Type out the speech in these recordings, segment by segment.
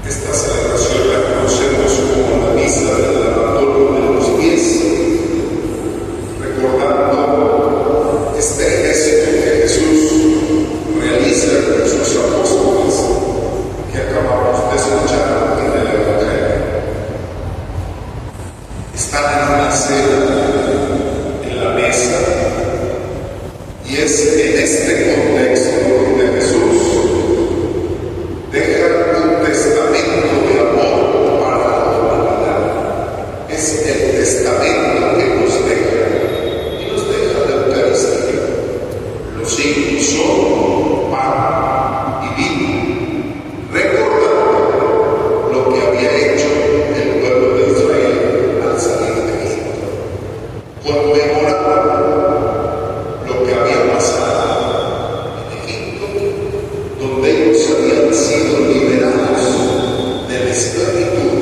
Esta celebración la conocemos como la misa del lavatorio de los pies, recordando este gesto que Jesús realiza con sus apóstoles que acabamos de escuchar en el Evangelio. Están en una cena, en la mesa, y es en este contexto donde Jesús deja un testamento de amor para la humanidad. Es el testamento que nos deja, y nos deja la Eucaristía. Los signos son pan y vino, recordando lo que había hecho el pueblo de Israel al salir de Egipto, conmemorando lo que había pasado en Egipto, donde ellos habían sido liberados de la esclavitud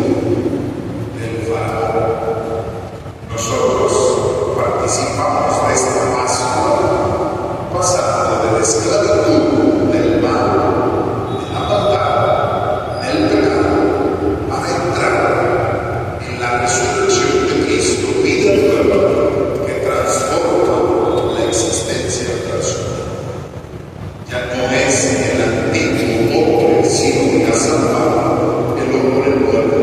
del faraón. Nosotros participamos de esta Pascua, pasando de la esclavitud del mal, de la maldad, del pecado, para entrar en la resurrección de Cristo, vida nueva que transforma la existencia personal. Ya no es el antiguo hombre, sino que ha salvado el hombre nuevo,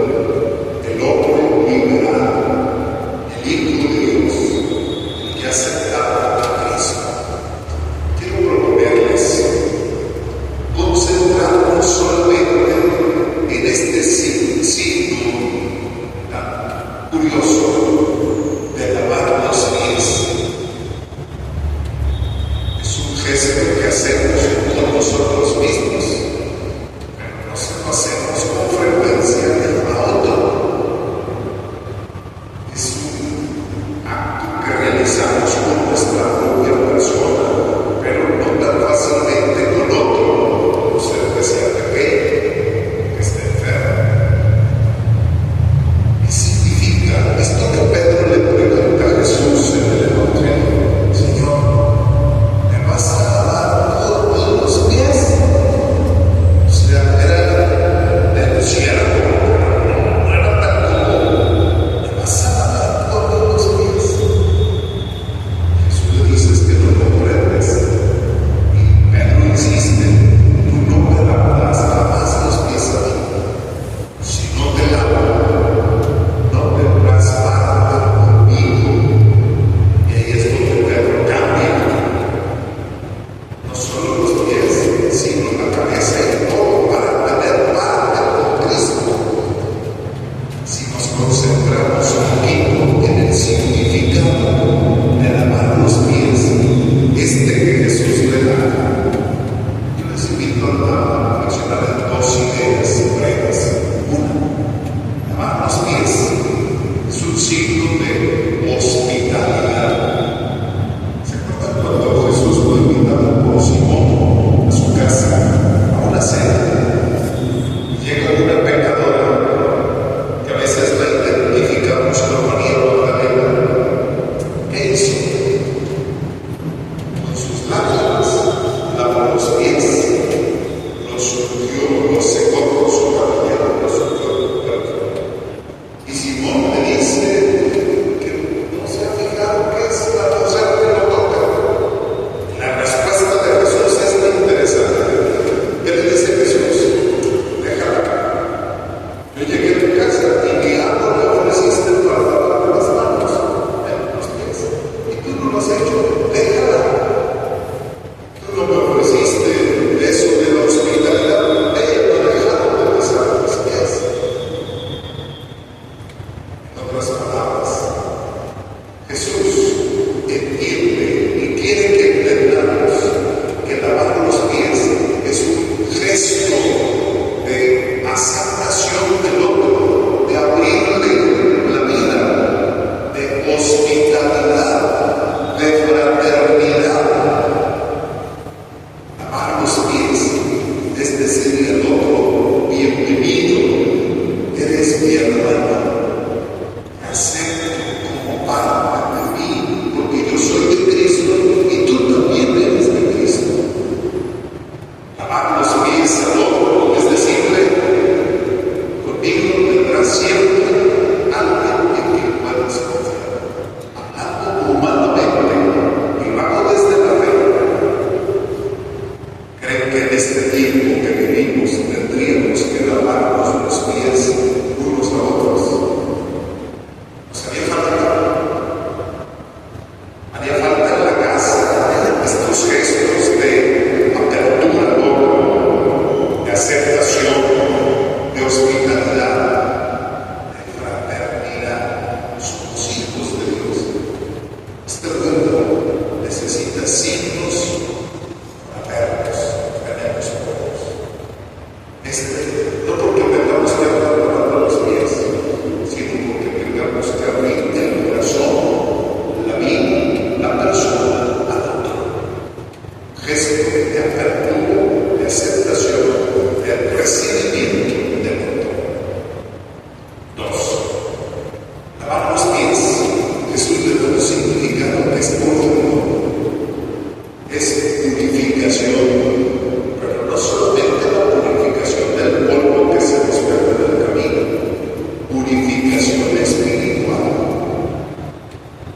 el hombre liberado, el Hijo de Dios, el que ha aceptado a Cristo. Quiero proponerles concentrarnos solamente en este signo tan curioso de lavar los pies. Es un gesto que hacemos por nosotros mismos, pero no se lo hacemos con frecuencia a otro. Es un acto que realizamos con nuestra propia persona, pero no tan fácilmente con otro, no sé que sea pequeño, que esté enfermo. ¿Qué significa esto que Pedro le pregunta a Jesús en el Evangelio? Señor, ¿me vas a lavar todos los pies? O sea, era denunciado, pero no era tan común. ¿Me vas a lavar todos los pies? Jesús le dice, es que no comprendes. Y Pedro insiste, tú no me lavarás jamás los pies a mí. Si no te lavo, no tendrás parte conmigo. Y ahí es donde Pedro cambia. No solo los pies, sino la cabeza y todo para tener parte con Cristo. Si nos concentramos un poquito en el significado de lavar los pies, que Jesús le da, yo les invito a reflexionar en dos ideas breves. Una, lavar los pies es un signo de hospitalidad. ¿Se acuerdan cuando Jesús fue invitado por Simón a su casa a una cena? Llega una pecadora que a veces la identificamos con María Magdalena. ¿Qué hizo? Con sus lágrimas lavó los pies, los ungió, los secó con su cabellera, los ungió. Y Simón le dice que no se ha fijado qué es la mujer que lo toca. La respuesta de Jesús es muy interesante. ¿Qué le dice Jesús? Déjala. Yo llegué a tu casa y mi agua le ofreciste para lavarme las manos, los pies, y tú no lo has hecho. Déjala. Tú no me ofreciste eso de la hospitalidad. Ella no ha dejado de besar mis pies. En otras palabras, Jesús entiende y quiere que entendamos que lavar los pies es un gesto de aceptación del otro, de abrirle la vida, de hospitalidad, de fraternidad. Lavar los pies es decirle al otro, bienvenido, eres mi hermano, me acepto como parte de mí, porque yo soy de Cristo y tú necesita signos fraternos, tenemos pocos. No porque tengamos que andar lavando los pies, sino porque tengamos que abrir el corazón, la vida, la persona al otro. Gesto de apertura, de aceptación, de recibimiento del otro. 2. Lavar los pies. Jesús le da un significado que es profundo. Es purificación, pero no solamente la purificación del polvo que se nos pierde en el camino, purificación espiritual.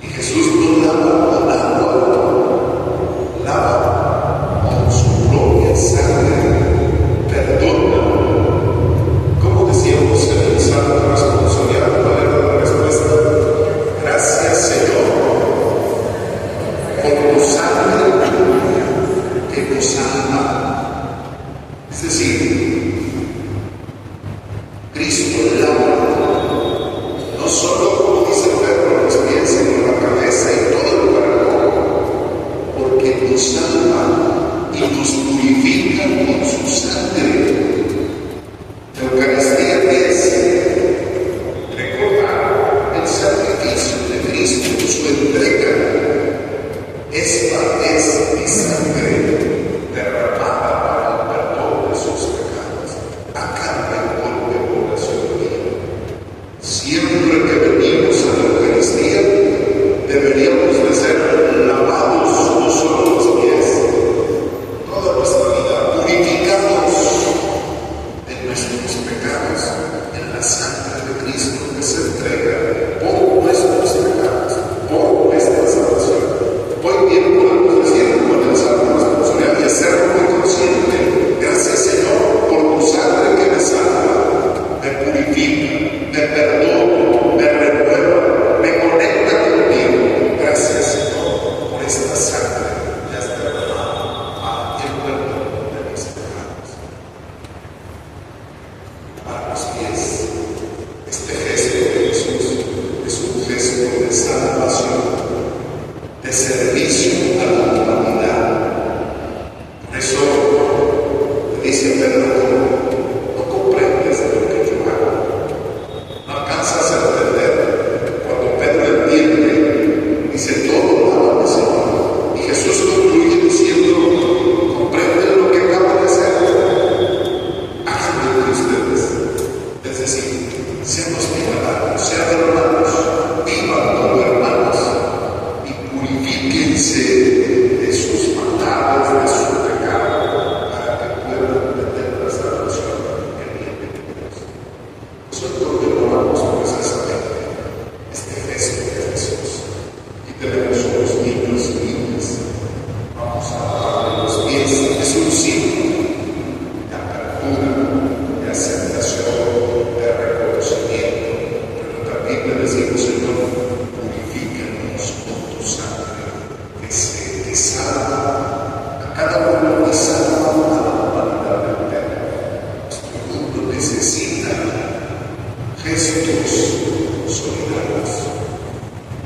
Y Jesús no lava con agua, lava con su propia sangre, perdona. Como decíamos en el Salmo responsorial, ¿cuál era la respuesta? Gracias, Señor, por tu sangre que nos salva. Es decir, Cristo lava no solo, como dice Pedro, los pies, sino la cabeza y todo el cuerpo, porque nos salva y nos purifica con su sangre. La Eucaristía es recordar el sacrificio de Cristo, su entrega. Esta es mi sangre derramada para el perdón de sus pecados, a cambio por la ciudadanía. Siempre que venimos a la Eucaristía, deberíamos de ser lavados, no solo los pies, toda nuestra vida, purificados de nuestros pecados en la sangre de Cristo que se entrega por nuestros pecados, por nuestra salvación. Hoy bien podemos decir con el Salmo responsorial y hacerlo muy consciente. Gracias, Señor, por tu sangre que me salva, me purifica, me perdona, me renueva, me conecta contigo. Gracias, Señor, por esta sangre que has derramado a el perdón de mis pecados. A los pies, este gesto de Jesús es un gesto de salvación, de servicio a la humanidad. Por eso le dice a Pedro, no comprendes lo que yo hago, no alcanzas a entender. Cuando Pedro entiende, dice, todo lávame, Señor. Y Jesús concluye diciendo, comprenden lo que acabo de hacer, háganlo ustedes. Es decir, seamos piadosos, sean hermanos, vivan como hermanos y purifíquense de sus maldades, de su pecado, para que puedan tener la salvación en el bien de Dios. Nosotros renovamos precisamente este gesto de Jesús y tenemos unos niños y niñas. Vamos a lavarle los pies, es un signo de apertura, de aceptación, de reconocimiento, pero también le decimos, Señor, purifícanos con tu sangre, que salva a cada uno y salva a la humanidad entera. Nuestro mundo necesita gestos solidarios,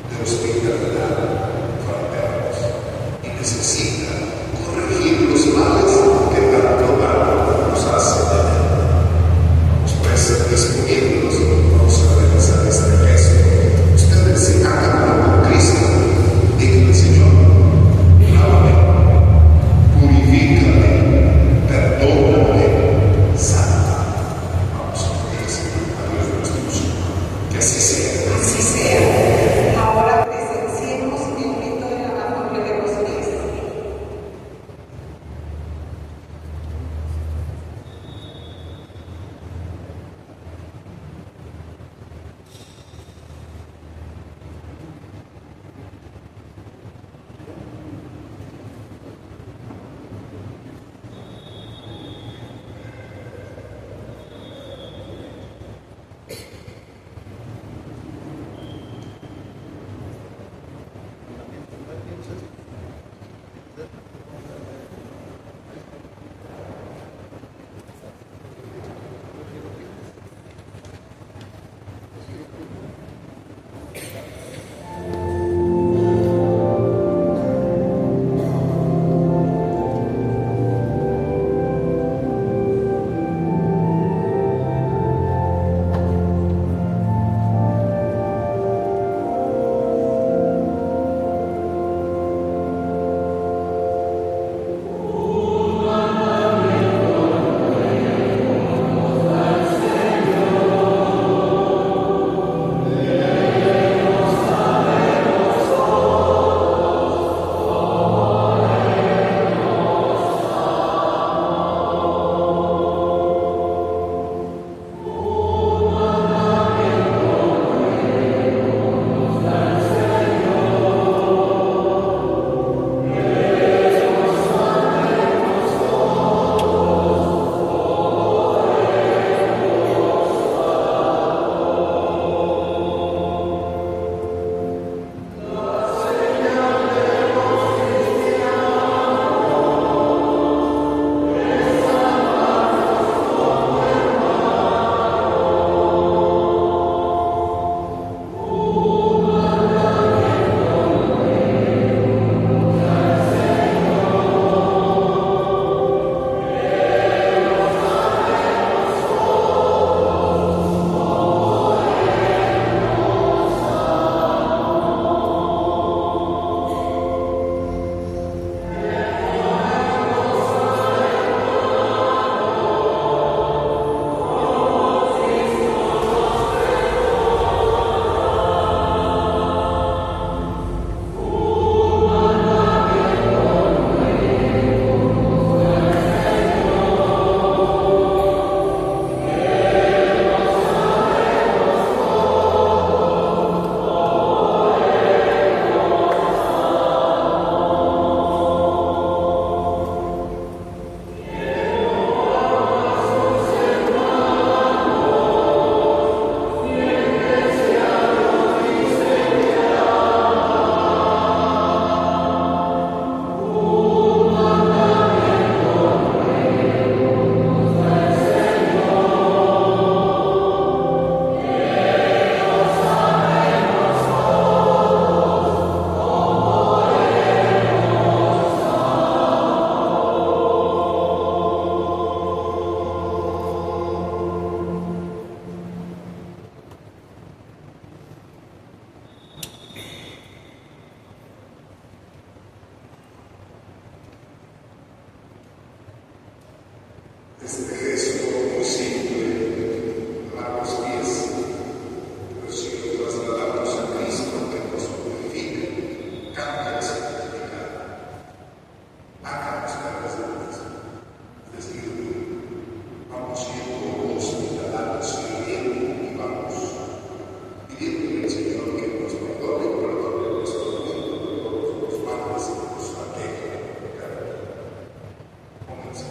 de hospitalidad, fraternos, y necesita corregir los males que tanto daño nos hacen. Vamos pues descubriéndonos, vamos a realizar este gesto. Ustedes se hagan con Cristo, díganle, Señor, lávame, purifícame, perdóname, salva. Vamos a pedir, Señor, a Dios nuestro, que así sea. Así sea. Ahora presenciemos el rito de lavar de los pies. Este gesto muy simple, lavar los pies, pero si lo trasladamos a Cristo que nos purifica, cambia el significado. Háganos caras de paz. Es decir, vamos siendo hospitalarios, sirviendo y vamos pidiendo al Señor que nos perdone nuestro mundo de todos los males que nos aquejan cada día. Pónganse.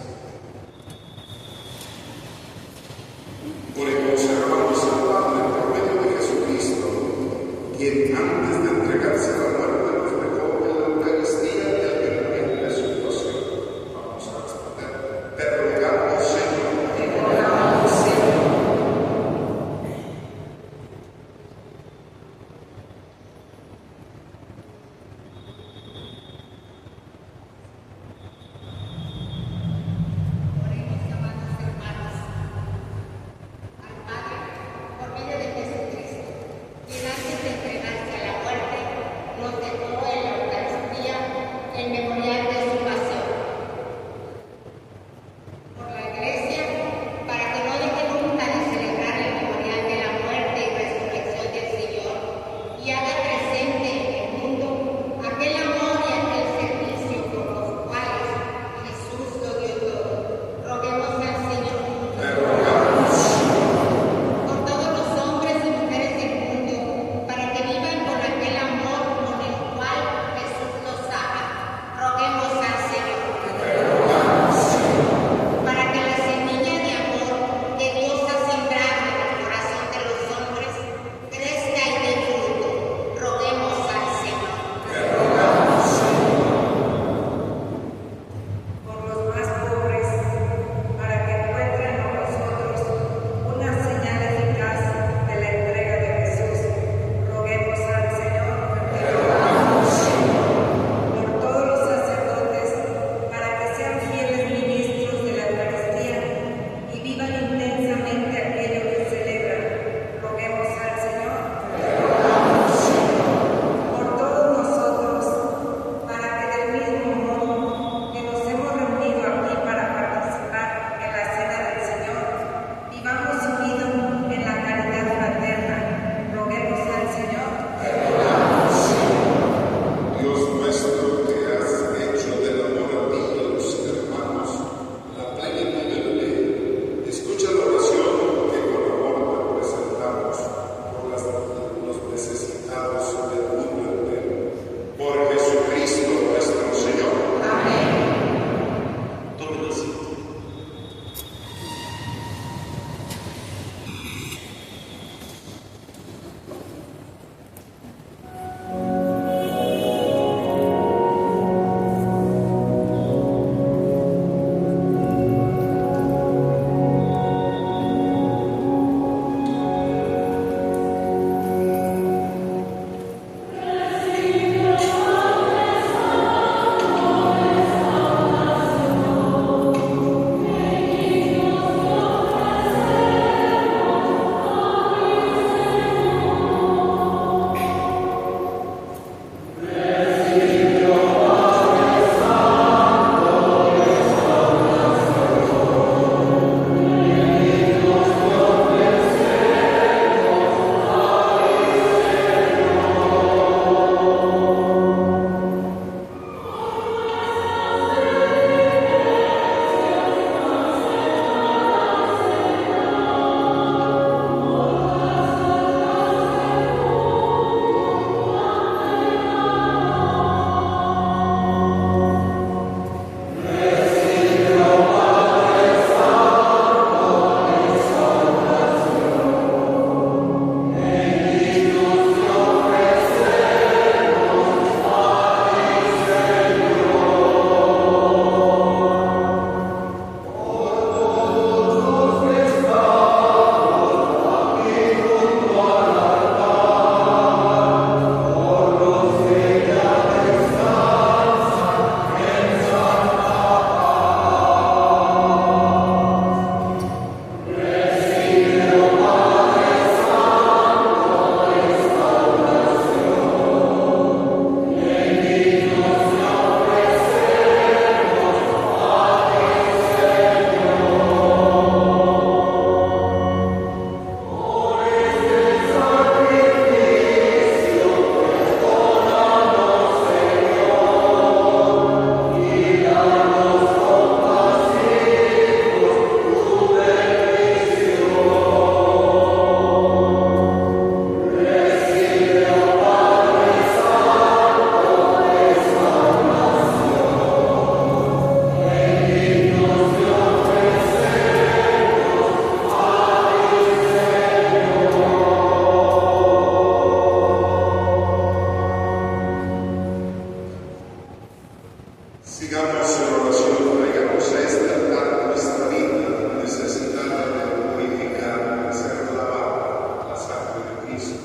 Sigamos en oración, traigamos a este altar nuestra vida necesitada de purificar, de ser lavada la sangre de Cristo,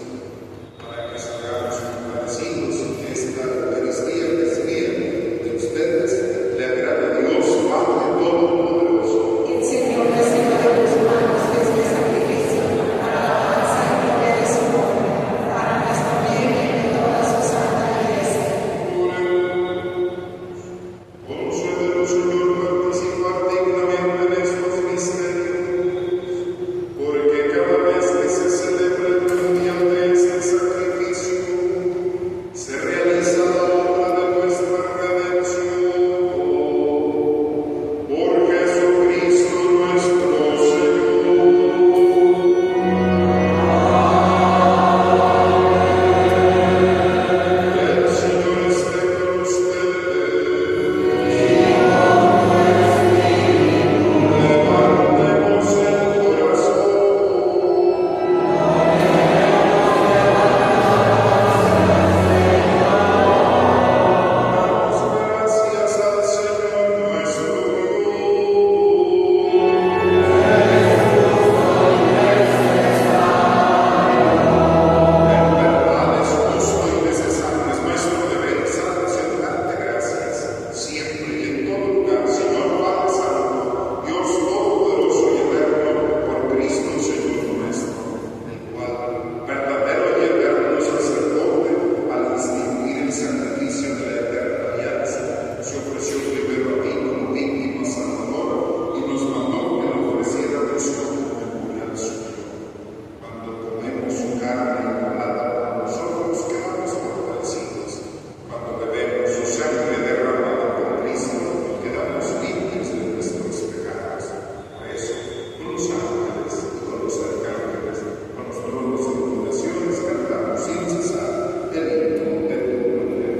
para que salgamos fortalecidos y que esta Eucaristía que es mía de ustedes le agrade a Dios, Padre Todopoderoso. Y el Señor reciba de tus manos este sacrificio para la alabanza y gloria de su nombre, para nuestro bien y de toda su santa Iglesia. Concédenos, Señor, participar dignamente en estos misterios, porque cada vez que se celebra el mediante este sacrificio, se realiza la obra de nuestra redención. Por Jesucristo nuestro Señor. El Señor esté con ustedes. Levantemos el corazón. Damos gracias al Señor nuestro Dios. En verdad es justo y necesario, es nuestro deber y salvación darte gracias, siempre y en todo lugar, Señor Padre Santo, Dios Todopoderoso y Eterno, por Cristo Señor nuestro, el cual, verdadero y eterno sacerdote, al distinguir el sacrificio de la eterna alianza, se ofreció primero a ti como víctima salvadora y nos mandó que lo ofreciéramos como memorial suyo. Cuando comemos su carne inmolada, nosotros quedamos fortalecidos. Cuando bebemos su sangre derramada por Cristo, quedamos limpios de nuestros pecados. Por eso, con los ángeles y con los arcángeles, con los tronos y fundaciones, cantamos sin cesar el himno de tu gloria.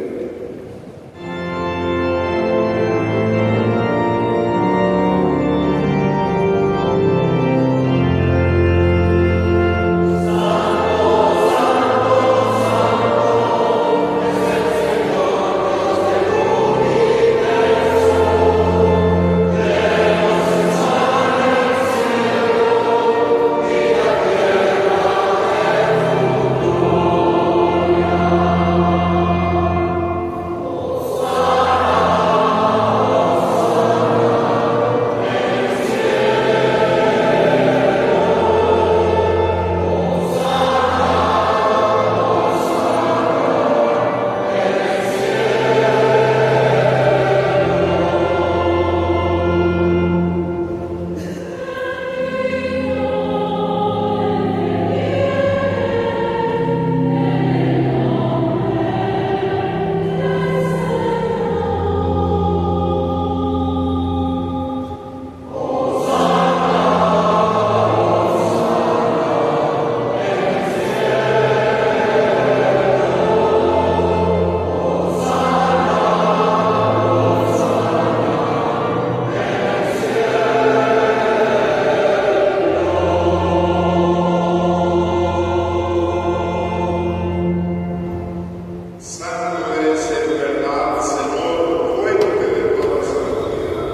Santo eres en verdad, Señor, fuente de toda santidad.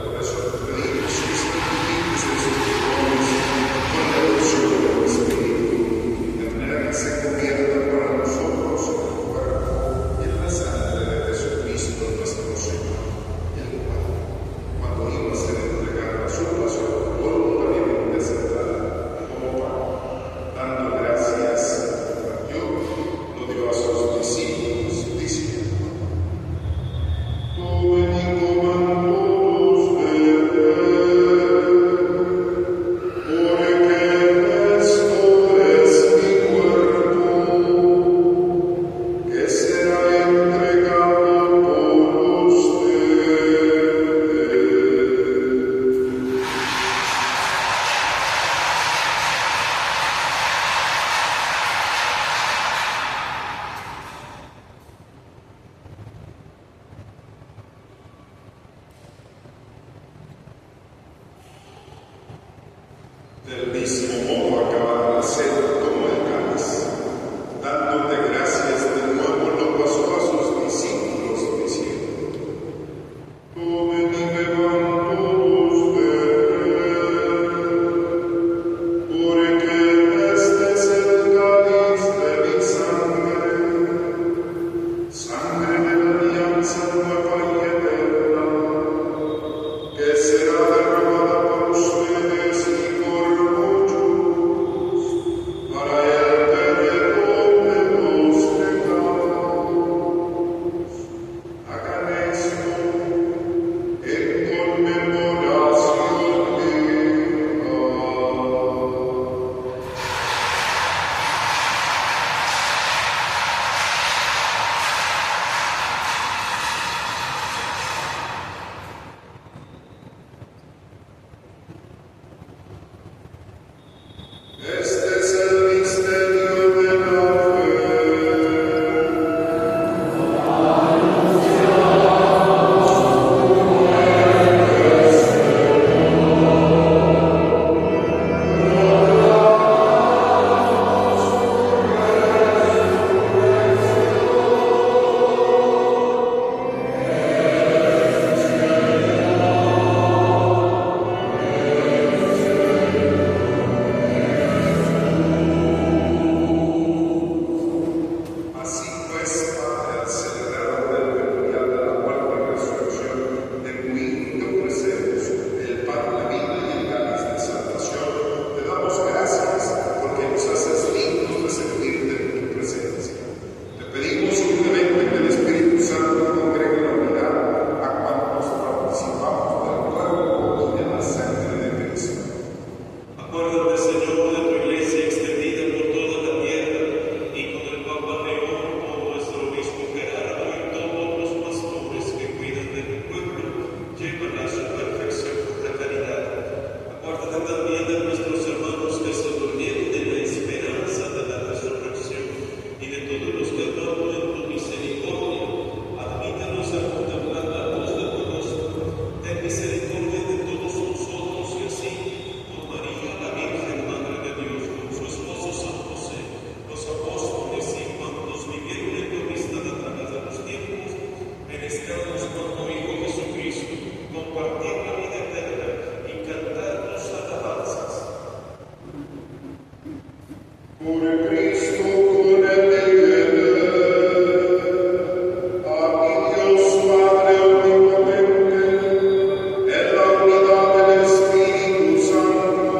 Por eso te pedimos que santifiques estos dones con la unción del Espíritu, de manera que se convierta para nosotros en el cuerpo y en la sangre de Jesucristo nuestro Señor, el cual, cuando iba a ser entregado a su pasión, voluntariamente aceptada como pan, dando gracias, lo dio a sus discípulos, diciendo: tomen y coman todos de él, porque esto es mi cuerpo, que será entregado por ustedes. Del mismo modo, acabada la cena, tomó el cáliz, dándote gracias de nuevo, lo pasó a sus discípulos, diciendo: glorificarnos por tu Hijo Jesucristo, compartir la vida eterna y cantar tus alabanzas. Por Cristo, con el a mi Dios Padre omnipotente, en la unidad del Espíritu Santo,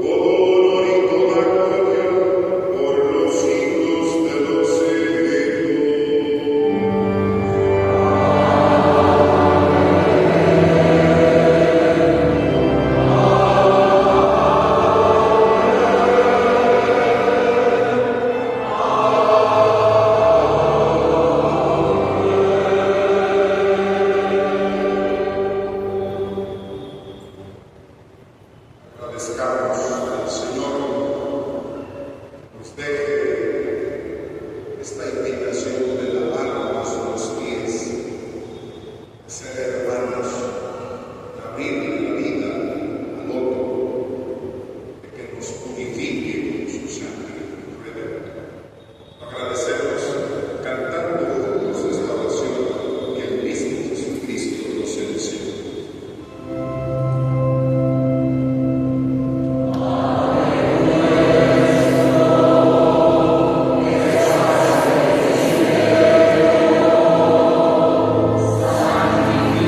todo honor y toda gloria por los siglos de los siglos. Agradezcamos al Señor nos deje esta invitación de lavarnos los pies, de ser hermanos, de abrir la vida al otro, de que nos purifique con su sangre redentora. Agradecemos cantando juntos esta oración que el mismo Jesucristo nos enseñó. Santificado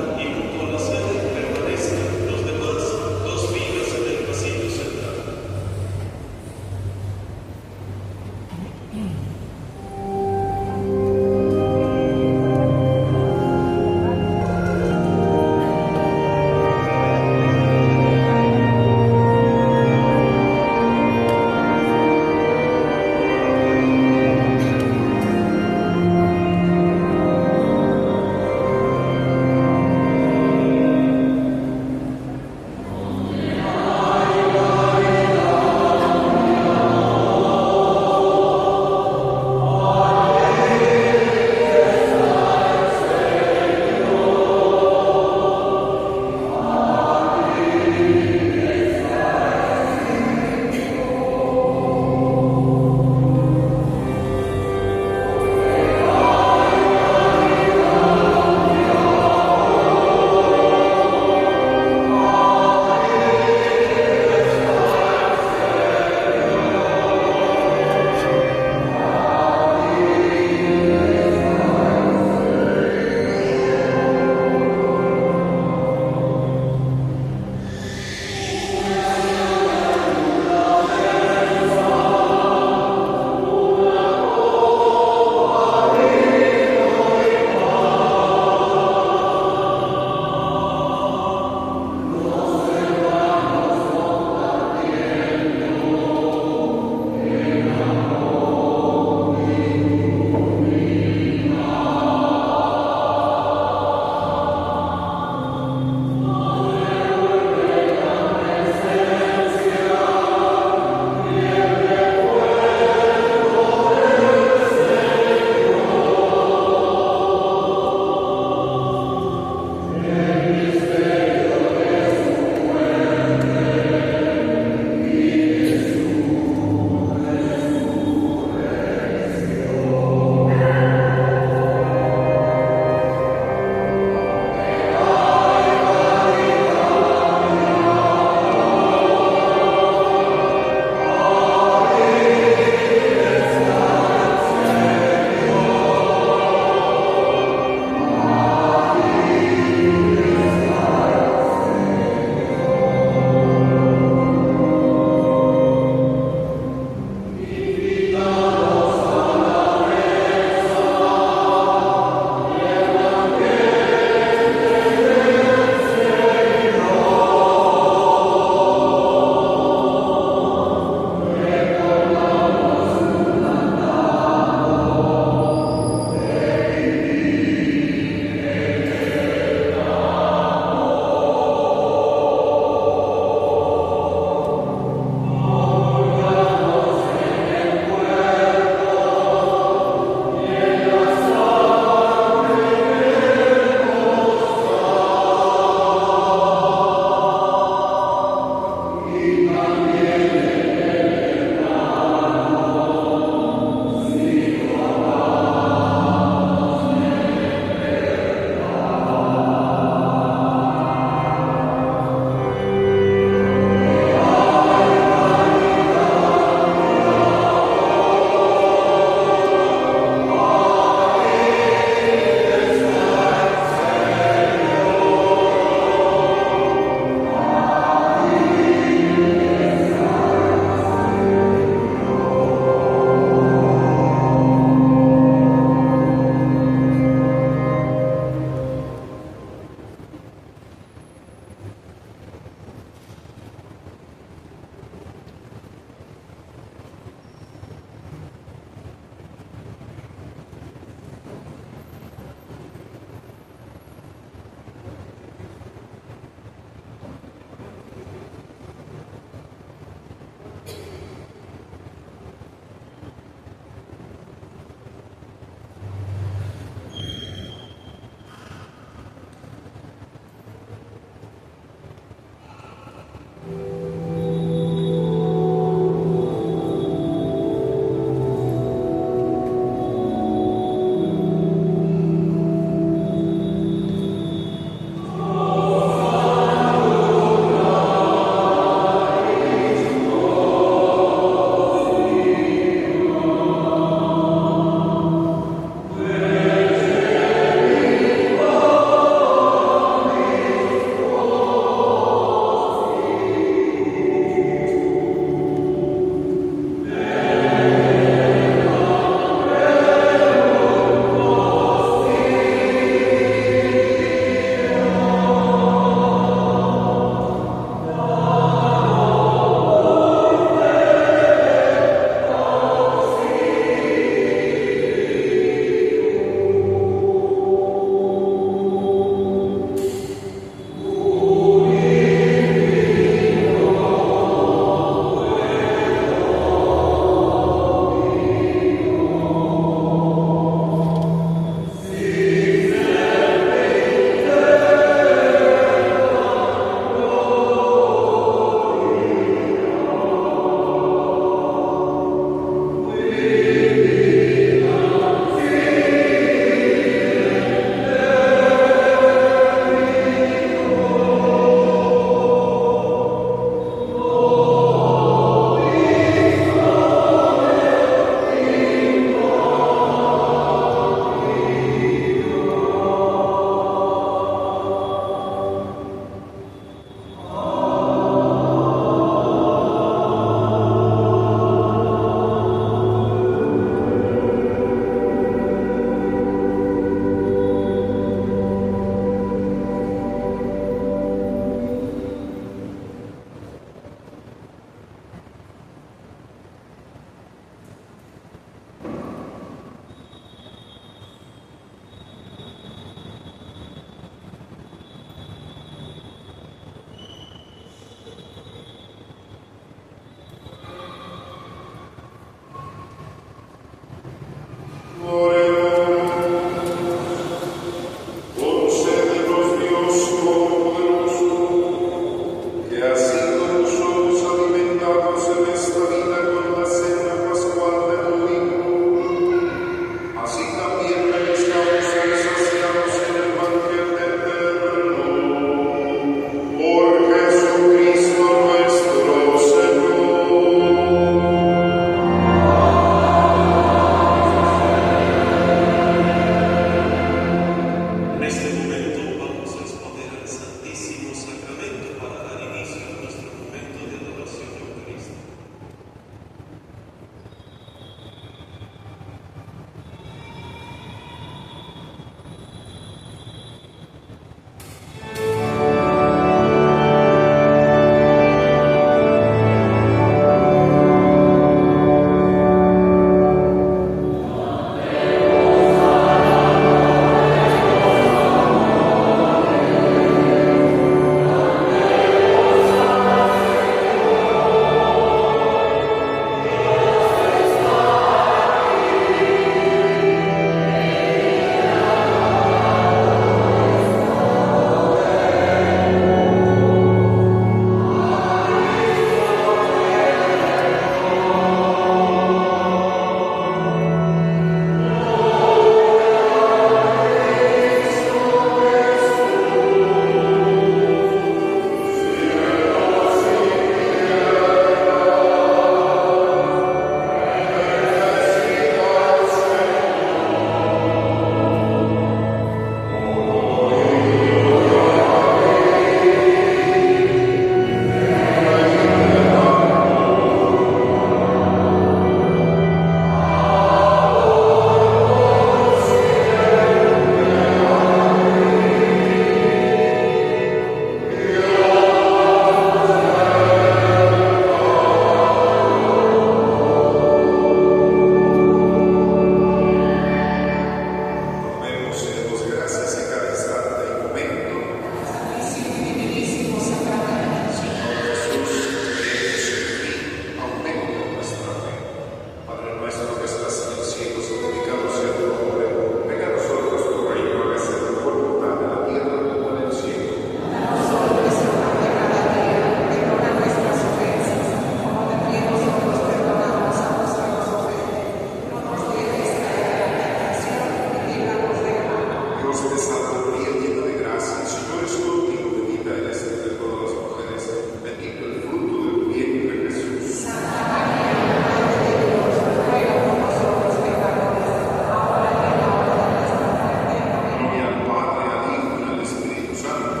Dios te salve María, llena de gracia, el Señor es contigo, bendita eres entre todas las mujeres, bendito el fruto de tu vientre Jesús. Santa María, Madre de Dios, ruega por nosotros pecadores, ahora y en la hora de nuestra muerte. Amén. Gloria al Padre, al Hijo y al Espíritu Santo.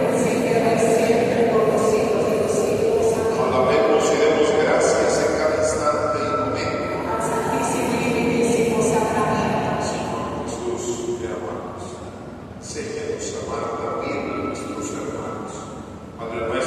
Principio y siempre, por los siglos de los siglos. Amén. Alabemos y demos gracias en cada instante y momento. Al Santísimo y Divinísimo Sacramento. Señor Jesús, te amamos. Séñanos amar también a nuestros hermanos. Padre nuestro